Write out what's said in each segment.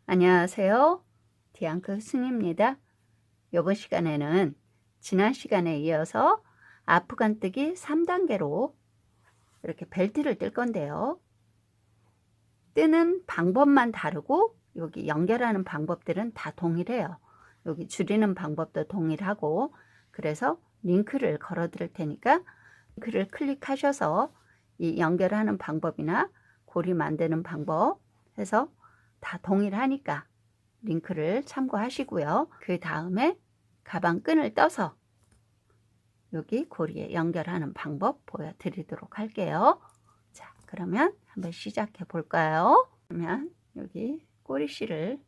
안녕하세요. 디앙크 스님입니다. 이번 시간에는 지난 시간에 이어서 아프간뜨기 3단계로 이렇게 벨트를 뜰 건데요. 뜨는 방법만 다르고 여기 연결하는 방법들은 다 동일해요. 여기 줄이는 방법도 동일하고, 그래서 링크를 걸어 드릴 테니까 링크를 클릭하셔서 이 연결하는 방법이나 고리 만드는 방법 해서 다 동일하니까 링크를 참고하시고요. 그 다음에 가방 끈을 떠서 여기 고리에 연결하는 방법 보여드리도록 할게요. 자, 그러면 한번 시작해 볼까요? 그러면 여기 꼬리실을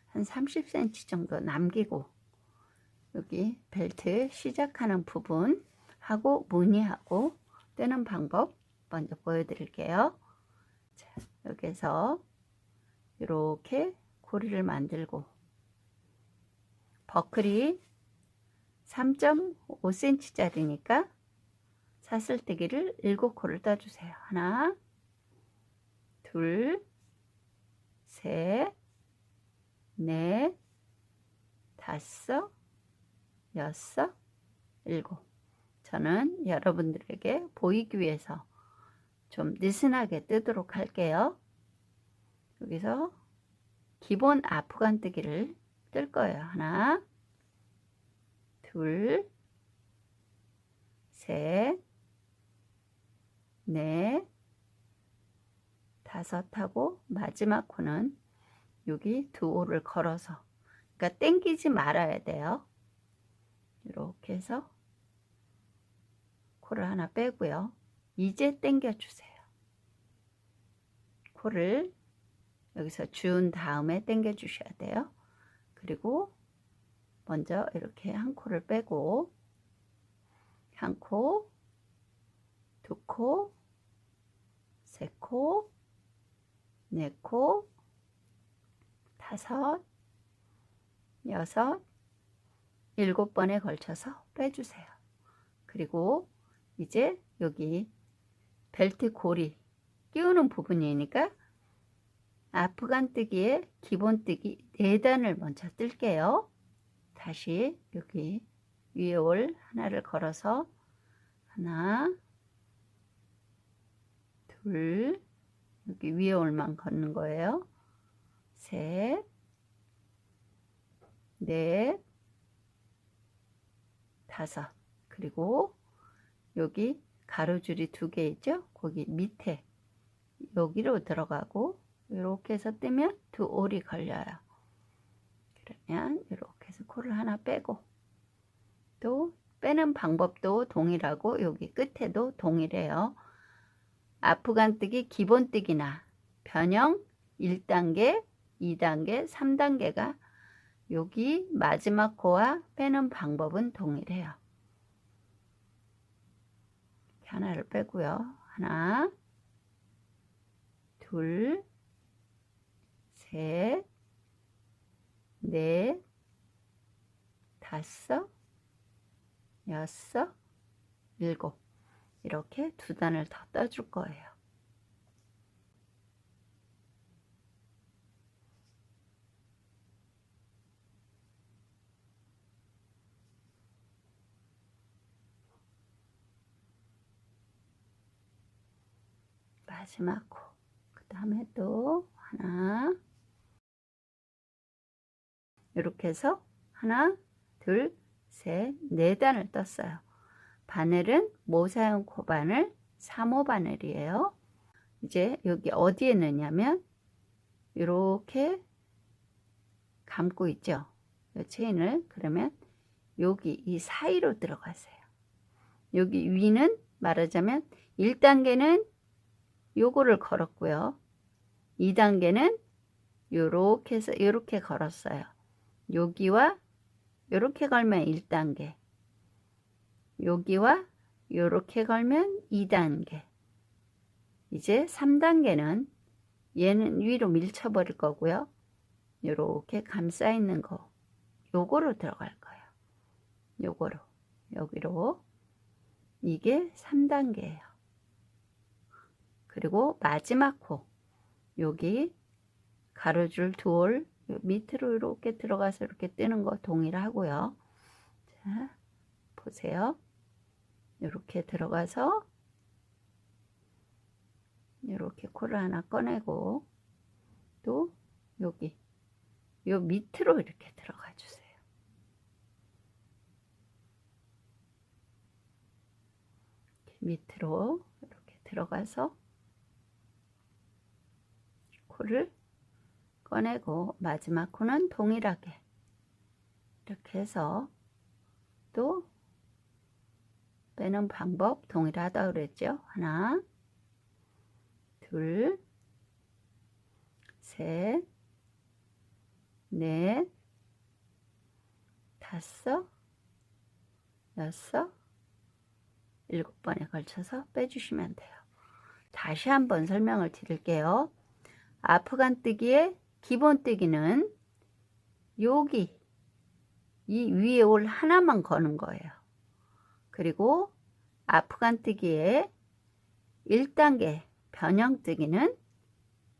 한 30cm 정도 남기고 여기 벨트 시작하는 부분하고 무늬하고 떼는 방법 먼저 보여드릴게요. 자, 여기서 이렇게 고리를 만들고 버클이 3.5cm 짜리니까 사슬뜨기를 7코를 떠주세요. 하나, 둘, 셋, 넷, 다섯, 여섯, 일곱. 저는 여러분들에게 보이기 위해서 좀 느슨하게 뜨도록 할게요. 여기서 기본 아프간뜨기를 뜰 거예요. 하나, 둘, 셋, 넷, 다섯 하고 마지막 코는 여기 두 오를 걸어서, 그러니까 당기지 말아야 돼요. 이렇게 해서 코를 하나 빼고요. 이제 당겨 주세요. 코를 여기서 준 다음에 당겨 주셔야 돼요. 그리고 먼저 이렇게 한 코를 빼고 한 코, 두 코, 세 코, 네 코, 다섯, 여섯, 7번에 걸쳐서 빼주세요. 그리고 이제 여기 벨트 고리 끼우는 부분이니까 아프간뜨기의 기본뜨기 4단을 먼저 뜰게요. 다시 여기 위에 올 하나를 걸어서 하나, 둘, 여기 위에 올만 걷는 거예요. 셋, 넷, 다섯. 그리고 여기 가로줄이 2개 있죠? 거기 밑에 여기로 들어가고 이렇게 해서 뜨면 2올이 걸려요. 그러면 이렇게 해서 코를 하나 빼고, 또 빼는 방법도 동일하고 여기 끝에도 동일해요. 아프간뜨기 기본뜨기나 변형 1단계, 2단계, 3단계가 여기 마지막 코와 빼는 방법은 동일해요. 하나를 빼고요. 하나, 둘, 셋, 넷, 다섯, 여섯, 일곱. 이렇게 2단을 더 떠줄 거예요. 마지막 코. 그 다음에 또 하나. 이렇게 해서 하나, 둘, 셋, 4단을 떴어요. 바늘은 모사용 코바늘 3호 바늘이에요. 이제 여기 어디에 넣냐면 이렇게 감고 있죠. 이 체인을. 그러면 여기 이 사이로 들어가세요. 여기 위는 말하자면 1단계는 요거를 걸었고요. 2단계는 요렇게 해서 요렇게 걸었어요. 여기와 요렇게 걸면 1단계, 여기와 요렇게 걸면 2단계. 이제 3단계는 얘는 위로 밀쳐 버릴 거고요. 요렇게 감싸 있는 거 요거로 들어갈 거예요. 요거로 여기로. 이게 3단계예요. 그리고 마지막 코 여기 가로줄 2올 요 밑으로 이렇게 들어가서 이렇게 뜨는 거 동일하고요. 자, 보세요. 이렇게 들어가서 이렇게 코를 하나 꺼내고 또 여기 요 밑으로 이렇게 들어가 주세요. 밑으로 이렇게 들어가서 코를 꺼내고 마지막 코는 동일하게 이렇게 해서 또 빼는 방법 동일하다고 그랬죠. 하나, 둘, 셋, 넷, 다섯, 여섯, 7번에 걸쳐서 빼주시면 돼요. 다시 한번 설명을 드릴게요. 아프간뜨기의 기본뜨기는 여기 이 위에 올 하나만 거는 거예요. 그리고 아프간뜨기의 1단계 변형뜨기는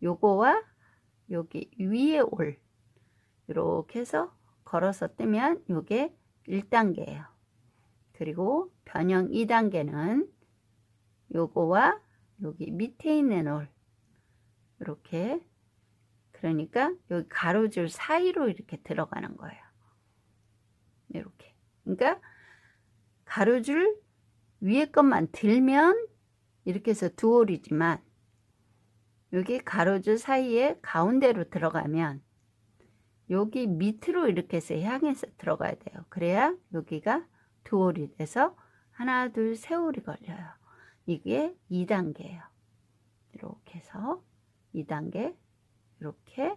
요거와 여기 위에 올 이렇게 해서 걸어서 뜨면 요게 1단계예요. 그리고 변형 2단계는 요거와 여기 밑에 있는 올 이렇게, 그러니까 여기 가로줄 사이로 이렇게 들어가는 거예요. 이렇게. 그러니까 가로줄 위에 것만 들면 이렇게 해서 두 올이지만 여기 가로줄 사이에 가운데로 들어가면 여기 밑으로 이렇게 해서 향해서 들어가야 돼요. 그래야 여기가 두 올이 돼서 하나, 둘, 세 올이 걸려요. 이게 2단계예요. 이렇게 해서 2단계 이렇게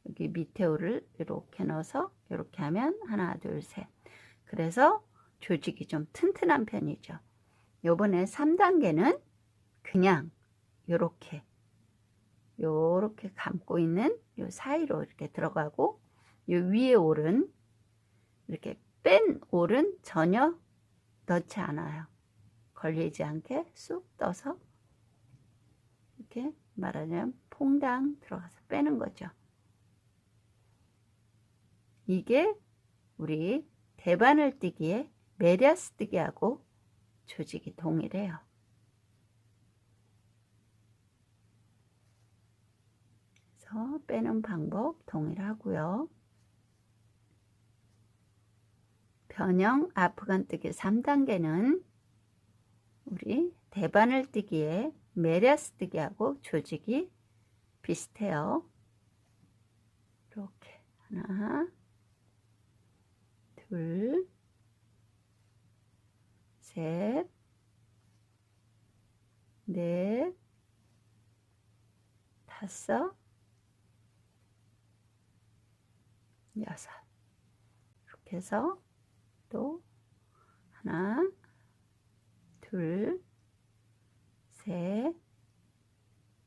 여기 밑에 올을 이렇게 넣어서 이렇게 하면 하나, 둘, 셋. 그래서 조직이 좀 튼튼한 편이죠. 요번에 3단계는 그냥 요렇게 감고 있는 요 사이로 이렇게 들어가고, 요 위에 올은 이렇게 뺀 올은 전혀 넣지 않아요. 걸리지 않게 쑥 떠서 이렇게 말하자면 퐁당 들어가서 빼는 거죠. 이게 우리 대바늘뜨기의 메리아스뜨기하고 조직이 동일해요. 그래서 빼는 방법 동일하고요. 변형 아프간뜨기 3단계는 우리 대바늘뜨기의 메리아스뜨기하고 조직이 비슷해요. 이렇게 하나, 둘, 셋, 넷, 다섯, 여섯. 이렇게 해서 또 하나, 둘, 셋,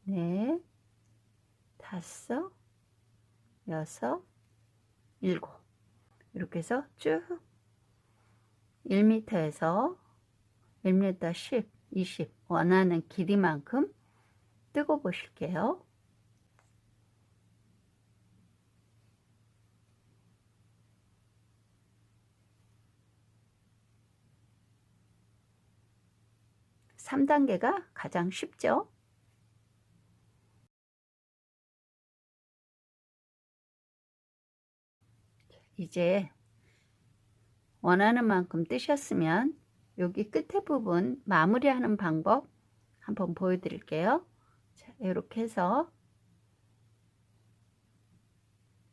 넷, 다섯, 여섯, 7. 이렇게 해서 쭉 1m에서 1m 10, 20 원하는 길이만큼 뜨고 보실게요. (3단계가) 가장 쉽죠. 이제 원하는 만큼 뜨셨으면 여기 끝에 부분 마무리하는 방법 한번 보여드릴게요. 자, 이렇게 해서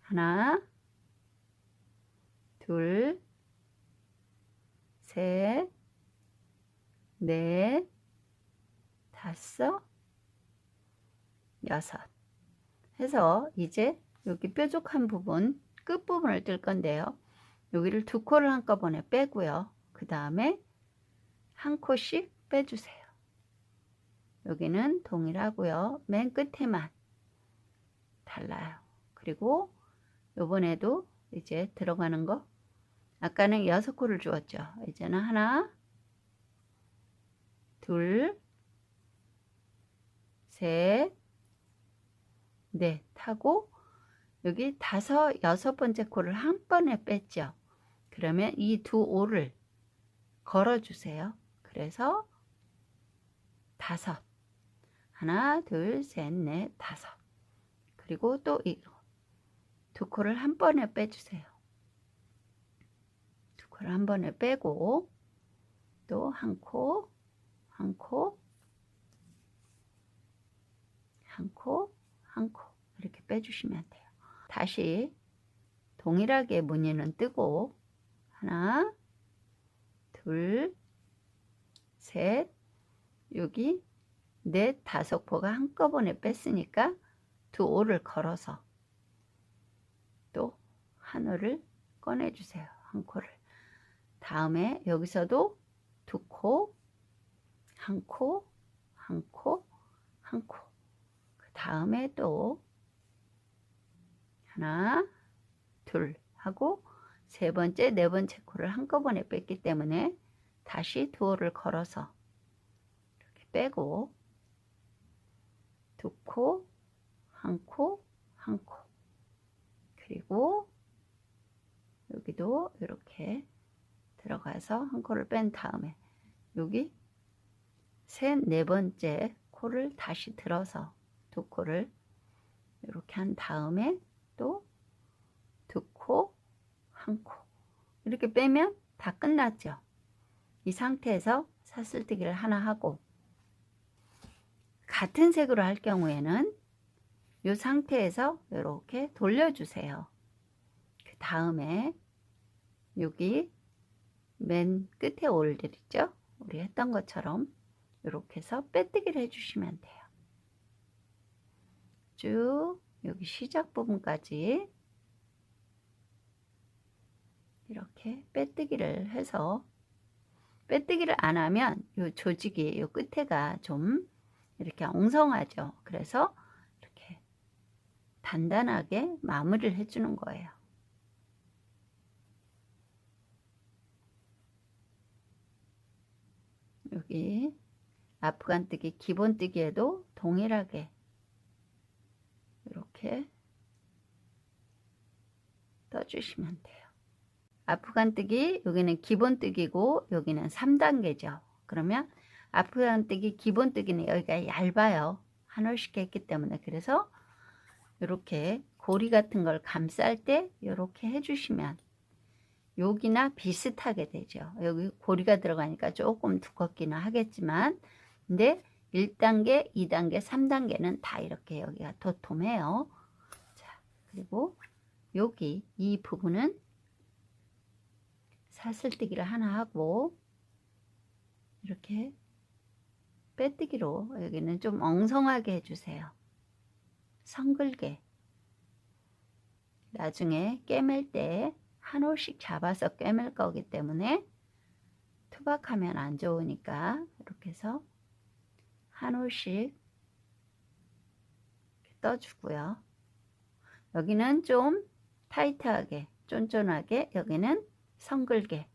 하나, 둘, 셋, 넷, 다섯, 여섯 해서 이제 여기 뾰족한 부분 끝부분을 뜰 건데요. 여기를 2코를 한꺼번에 빼고요. 그 다음에 한 코씩 빼주세요. 여기는 동일하고요. 맨 끝에만 달라요. 그리고 요번에도 이제 들어가는 거, 아까는 6코를 주었죠. 이제는 하나, 둘, 셋, 넷 하고 여기 5, 6번째 코를 한 번에 뺐죠. 그러면 이 두 오를 걸어주세요. 그래서 5, 하나, 둘, 셋, 넷, 5. 그리고 또 이거 두 코를 한 번에 빼주세요. 두 코를 한 번에 빼고 또 한 코, 한 코, 한 코, 한 코 이렇게 빼주시면 돼요. 다시 동일하게 무늬는 뜨고 하나, 둘, 셋, 여기 넷, 5코가 한꺼번에 뺐으니까 두 오를 걸어서 또 한 오를 꺼내주세요. 한 코를. 다음에 여기서도 두 코, 한 코, 한 코, 한 코. 그 다음에 또 하나, 둘 하고 세 번째, 네 번째 코를 한꺼번에 뺐기 때문에 다시 두 오를 걸어서 이렇게 빼고 두 코, 한 코, 한 코. 그리고 여기도 이렇게 들어가서 한 코를 뺀 다음에 여기 셋, 네 번째 코를 다시 들어서 두 코를 이렇게 한 다음에 또 두 코, 한 코 이렇게 빼면 다 끝났죠. 이 상태에서 사슬뜨기를 하나 하고 같은 색으로 할 경우에는 이 상태에서 이렇게 돌려주세요. 그 다음에 여기 맨 끝에 올들 있죠? 우리 했던 것처럼 이렇게 해서 빼뜨기를 해주시면 돼요. 쭉 여기 시작 부분까지 이렇게 빼뜨기를 해서 빼뜨기를 안 하면 이 조직이 이 끝에가 좀 이렇게 엉성하죠. 그래서 이렇게 단단하게 마무리를 해주는 거예요. 여기 아프간뜨기 기본뜨기에도 동일하게 이렇게 떠주시면 돼요. 아프간뜨기 여기는 기본뜨기고 여기는 3단계죠. 그러면 아프간뜨기 기본뜨기는 여기가 얇아요. 한 올씩 했기 때문에. 그래서 이렇게 고리 같은 걸 감쌀 때 이렇게 해주시면 여기나 비슷하게 되죠. 여기 고리가 들어가니까 조금 두껍기는 하겠지만 근데 1단계, 2단계, 3단계는 다 이렇게 여기가 도톰해요. 자, 그리고 여기 이 부분은 사슬뜨기를 하나 하고 이렇게 빼뜨기로 여기는 좀 엉성하게 해주세요. 성글게. 나중에 꿰맬 때 한 올씩 잡아서 꿰맬 거기 때문에 투박하면 안 좋으니까 이렇게 해서 한 올씩 떠주고요. 여기는 좀 타이트하게 쫀쫀하게 여기는 성글게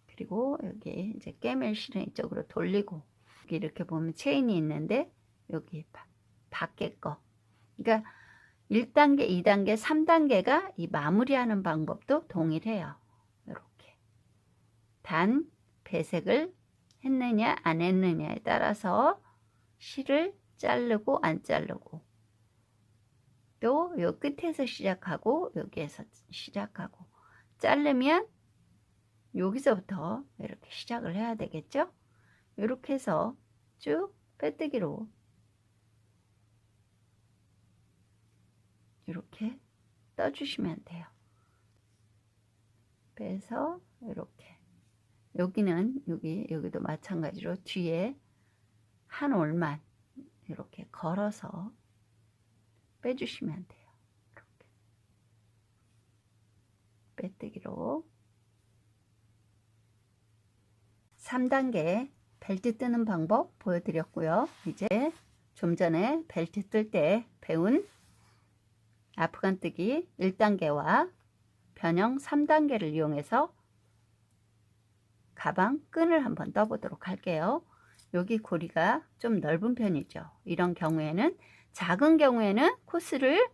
그리고 여기 이제 꿰맬 실은 이쪽으로 돌리고 여기 이렇게 보면 체인이 있는데 여기 밖에 거 그러니까 1단계, 2단계, 3단계가 이 마무리하는 방법도 동일해요. 이렇게 단 배색을 했느냐 안 했느냐에 따라서 실을 자르고 안 자르고 또 요 끝에서 시작하고 여기에서 시작하고 자르면 여기서부터 이렇게 시작을 해야 되겠죠. 이렇게 해서 쭉 빼뜨기로 이렇게 떠주시면 돼요. 빼서 이렇게 여기는 여기도 마찬가지로 뒤에 한 올만 이렇게 걸어서 빼주시면 돼요. 이렇게 빼뜨기로 3단계 벨트 뜨는 방법 보여드렸고요. 이제 좀 전에 벨트 뜰 때 배운 아프간뜨기 1단계와 변형 3단계를 이용해서 가방 끈을 한번 떠보도록 할게요. 여기 고리가 좀 넓은 편이죠. 이런 경우에는 작은 경우에는 코스를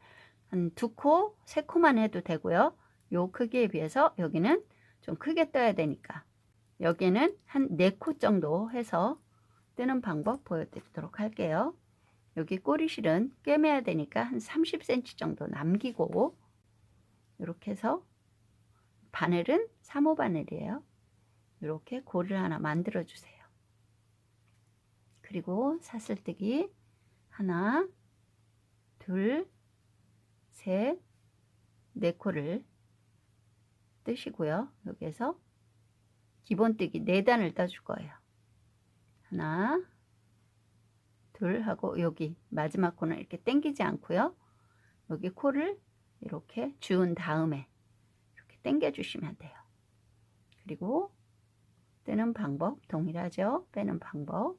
한 2코, 3코만 해도 되고요. 요 크기에 비해서 여기는 좀 크게 떠야 되니까 여기는 한 4코 정도 해서 뜨는 방법 보여드리도록 할게요. 여기 꼬리실은 꿰매야 되니까 한 30cm 정도 남기고 이렇게 해서 바늘은 3호 바늘이에요. 이렇게 고리를 하나 만들어 주세요. 그리고 사슬뜨기 하나, 둘, 셋, 4코를 뜨시고요. 여기에서 기본뜨기 4단을 떠줄 거예요. 하나, 둘 하고 여기 마지막 코는 이렇게 당기지 않고요. 여기 코를 이렇게 주운 다음에 이렇게 당겨 주시면 돼요. 그리고 뜨는 방법 동일하죠. 빼는 방법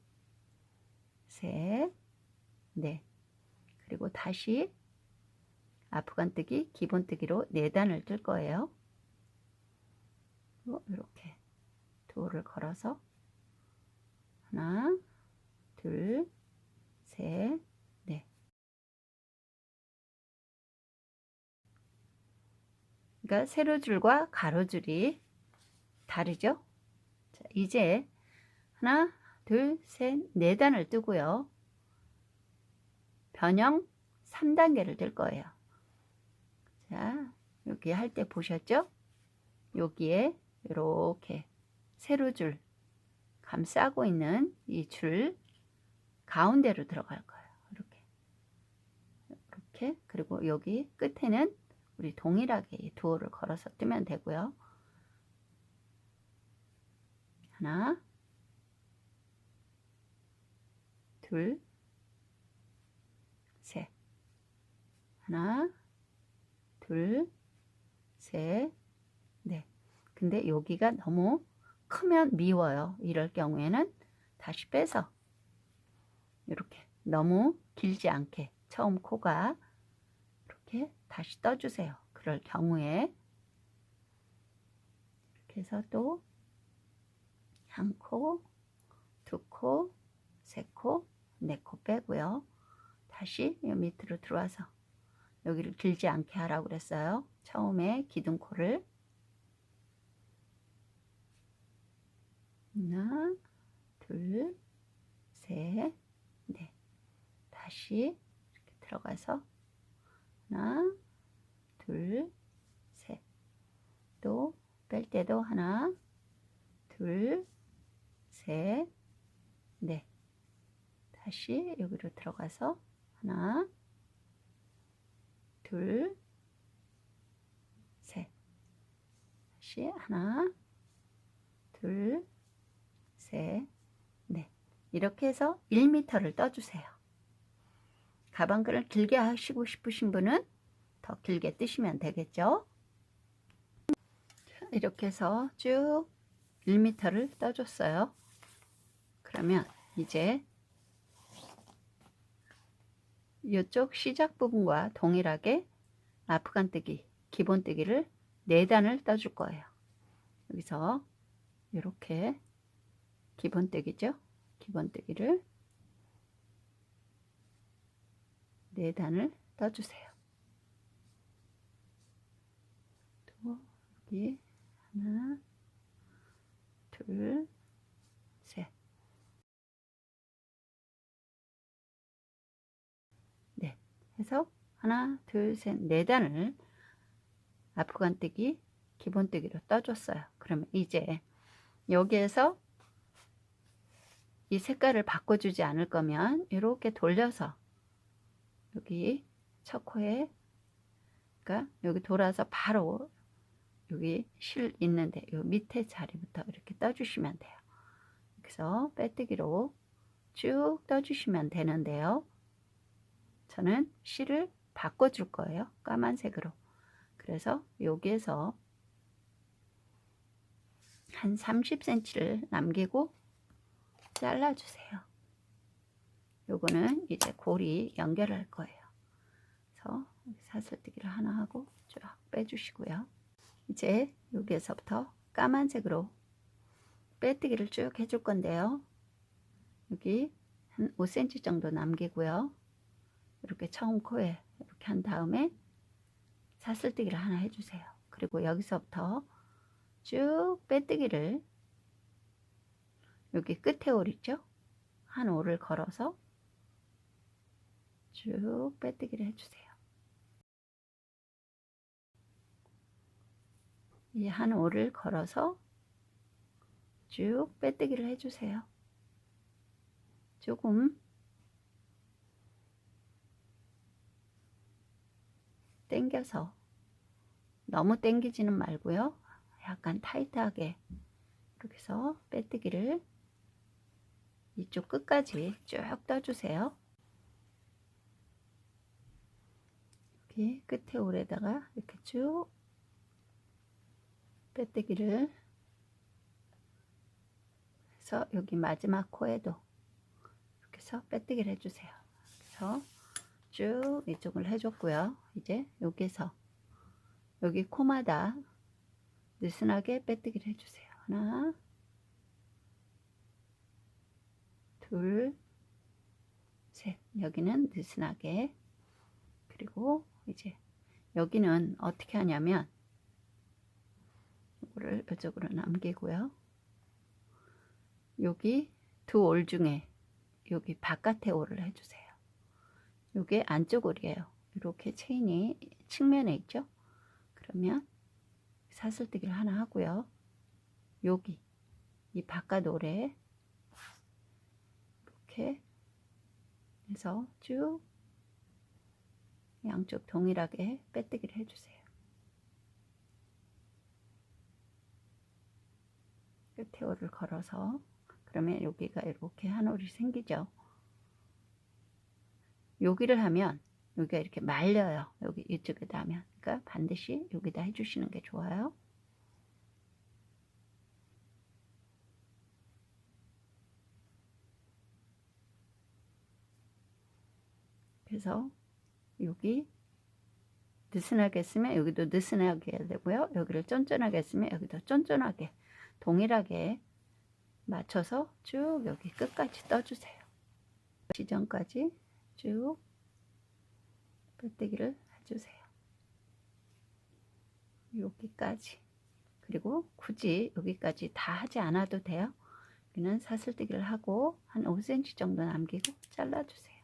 셋, 넷. 그리고 다시 아프간뜨기 기본뜨기로 4단을 뜰 거예요. 이렇게 도를 걸어서 하나, 둘, 셋, 넷. 그러니까 세로줄과 가로줄이 다르죠? 자, 이제 하나, 둘, 셋, 4단을 뜨고요. 변형 3단계를 뜰 거예요. 자, 여기 할 때 보셨죠? 여기에 이렇게 세로줄 감싸고 있는 이 줄 가운데로 들어갈 거예요. 이렇게. 그리고 여기 끝에는 우리 동일하게 이 두호를 걸어서 뜨면 되고요. 하나, 둘, 셋. 하나, 둘, 셋, 넷. 근데 여기가 너무 크면 미워요. 이럴 경우에는 다시 빼서 이렇게 너무 길지 않게 처음 코가 이렇게 다시 떠주세요. 그럴 경우에 이렇게 해서 또 한 코, 2코, 3코, 4코 빼고요. 다시 이 밑으로 들어와서 여기를 길지 않게 하라고 그랬어요. 처음에 기둥코를 하나, 둘, 셋, 넷. 다시 이렇게 들어가서 하나, 둘, 셋. 또 뺄 때도 하나, 둘, 셋, 넷. 다시 여기로 들어가서 하나, 둘, 셋. 다시 하나, 둘, 셋, 넷. 이렇게 해서 1m를 떠주세요. 가방끈을 길게 하시고 싶으신 분은 더 길게 뜨시면 되겠죠. 이렇게 해서 쭉 1m를 떠줬어요. 그러면 이제 이쪽 시작 부분과 동일하게 아프간뜨기 기본뜨기를 4단을 떠줄 거예요. 여기서 이렇게 기본뜨기죠. 기본뜨기를 4단을 떠주세요. 또 여기 하나, 둘, 셋, 넷 해서 하나, 둘, 셋, 4단을 아프간뜨기 기본뜨기로 떠줬어요. 그러면 이제 여기에서 이 색깔을 바꿔주지 않을 거면 이렇게 돌려서 여기 첫 코에 그러니까 여기 돌아서 바로 여기 실 있는데 요 밑에 자리부터 이렇게 떠주시면 돼요. 그래서 빼뜨기로 쭉 떠주시면 되는데요. 저는 실을 바꿔줄 거예요. 까만색으로. 그래서 여기에서 한 30cm를 남기고 잘라주세요. 요거는 이제 고리 연결할 거예요. 그래서 사슬뜨기를 하나 하고 쫙 빼주시고요. 이제 여기에서부터 까만색으로 빼뜨기를 쭉 해줄 건데요. 여기 한 5cm 정도 남기고요. 이렇게 처음 코에 이렇게 한 다음에 사슬뜨기를 하나 해주세요. 그리고 여기서부터 쭉 빼뜨기를, 여기 끝에 올 있죠? 한 올을 걸어서 쭉 빼뜨기를 해주세요. 이 한 올을 걸어서 쭉 빼뜨기를 해주세요. 조금 당겨서, 너무 당기지는 말고요. 약간 타이트하게 이렇게 해서 빼뜨기를 이쪽 끝까지 쭉 떠주세요. 여기 끝에 올에다가 이렇게 쭉 빼뜨기를 해서 여기 마지막 코에도 이렇게 해서 빼뜨기를 해주세요. 그래서 쭉 이쪽을 해줬고요. 이제 여기서 여기 코마다 느슨하게 빼뜨기를 해주세요. 하나, 둘, 셋. 여기는 느슨하게. 그리고 이제 여기는 어떻게 하냐면 이거를 이쪽으로 남기고요. 여기 두 올 중에 여기 바깥에 올을 해주세요. 이게 안쪽 올이에요. 이렇게 체인이 측면에 있죠. 그러면 사슬뜨기를 하나 하고요. 여기 이 바깥 올에 이렇게 해서 쭉 양쪽 동일하게 빼뜨기를 해주세요. 끝에 올을 걸어서, 그러면 여기가 이렇게 한 올이 생기죠. 여기를 하면 여기가 이렇게 말려요. 여기 이쪽에다 하면. 그러니까 반드시 여기다 해주시는 게 좋아요. 그래서 여기 느슨하게 했으면 여기도 느슨하게 해야 되고요. 여기를 쫀쫀하게 했으면 여기도 쫀쫀하게 동일하게 맞춰서 쭉 여기 끝까지 떠주세요. 지점까지 쭉 빼뜨기를 해주세요. 여기까지. 그리고 굳이 여기까지 다 하지 않아도 돼요. 여기는 사슬뜨기를 하고 한 5cm 정도 남기고 잘라주세요.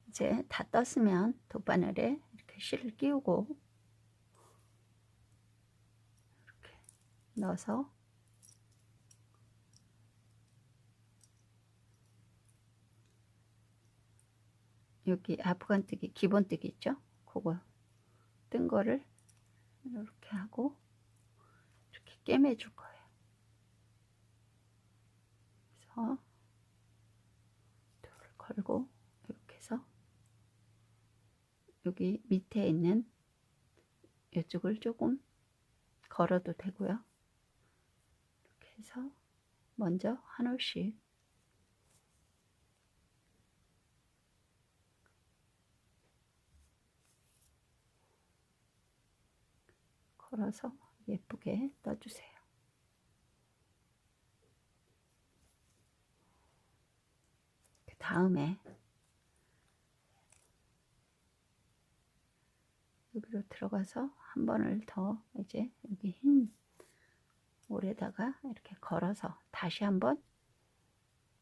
이제 다 떴으면 돗바늘에 이렇게 실을 끼우고 이렇게 넣어서 여기 아프간뜨기 기본뜨기 있죠? 그거 뜬 거를 이렇게 하고 이렇게 꿰매 줄 거예요. 그래서 돌을 걸고 이렇게 해서 여기 밑에 있는 이쪽을 조금 걸어도 되고요. 이렇게 해서 먼저 한 올씩 걸어서 예쁘게 떠주세요. 그 다음에 여기로 들어가서 한 번을 더 이제 여기 흰 올에다가 이렇게 걸어서 다시 한번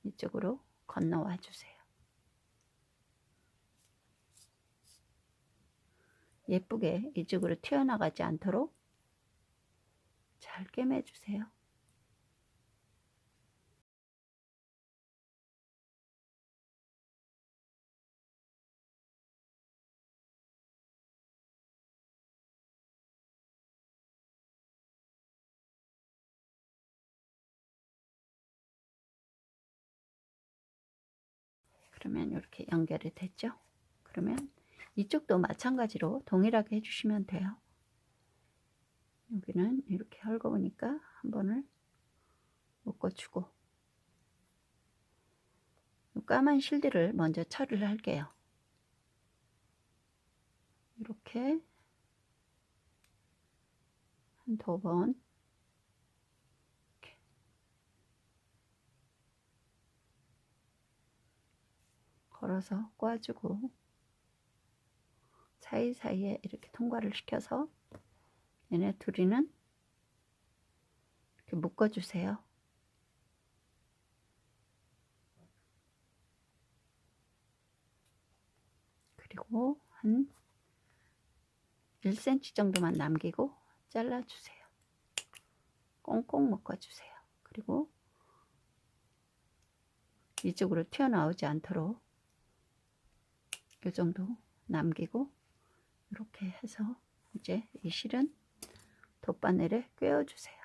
이쪽으로 건너와 주세요. 예쁘게 이쪽으로 튀어나가지 않도록 잘 꿰매 주세요. 그러면 이렇게 연결이 됐죠? 그러면 이쪽도 마찬가지로 동일하게 해주시면 돼요. 여기는 이렇게 헐거우니까 한 번을 묶어주고 까만 실들을 먼저 처리를 할게요. 이렇게 한 2번 걸어서 꽈주고 사이사이에 이렇게 통과를 시켜서 얘네 둘이는 이렇게 묶어주세요. 그리고 한 1cm 정도만 남기고 잘라주세요. 꽁꽁 묶어주세요. 그리고 이쪽으로 튀어나오지 않도록 이 정도 남기고 이렇게 해서 이제 이 실은 돗바늘에 꿰어주세요.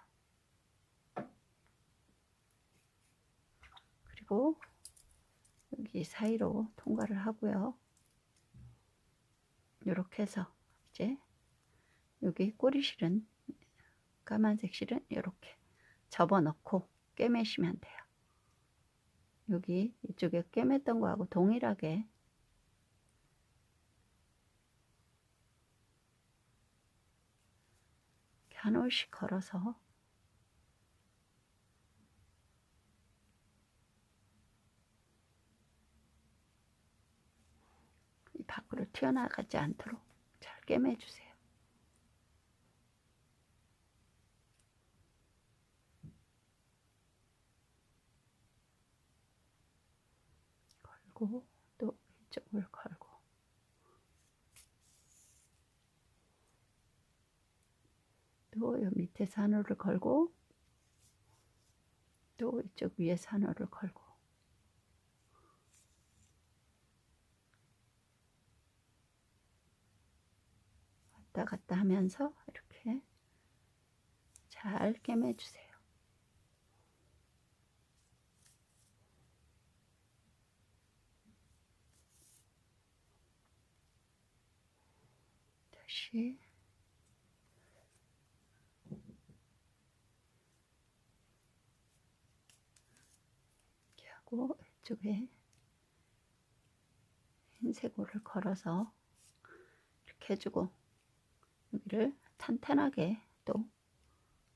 그리고 여기 사이로 통과를 하고요. 이렇게 해서 이제 여기 꼬리실은 까만색 실은 이렇게 접어 넣고 꿰매시면 돼요. 여기 이쪽에 꿰맸던 거하고 동일하게 한 올씩 걸어서 이 밖으로 튀어나가지 않도록 잘 꿰매주세요. 걸고 또 이쪽을 걸고 또 이 밑에 산호를 걸고 또 이쪽 위에 산호를 걸고 왔다 갔다 하면서 이렇게 잘 꿰매주세요. 다시 이렇게 하고 이쪽에 흰색으로 걸어서 이렇게 해주고 여기를 탄탄하게 또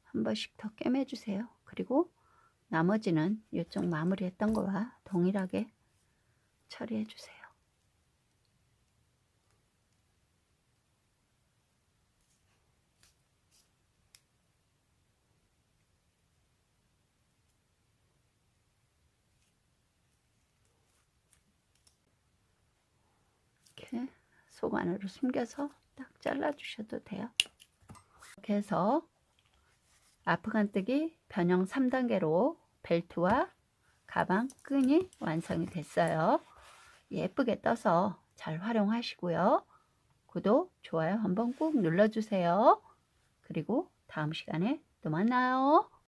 한 번씩 더 꿰매주세요. 그리고 나머지는 이쪽 마무리했던 거와 동일하게 처리해주세요. 이렇게 속 안으로 숨겨서 딱 잘라주셔도 돼요. 이렇게 해서 아프간뜨기 변형 3단계로 벨트와 가방 끈이 완성이 됐어요. 예쁘게 떠서 잘 활용하시고요. 구독, 좋아요 한번 꾹 눌러주세요. 그리고 다음 시간에 또 만나요.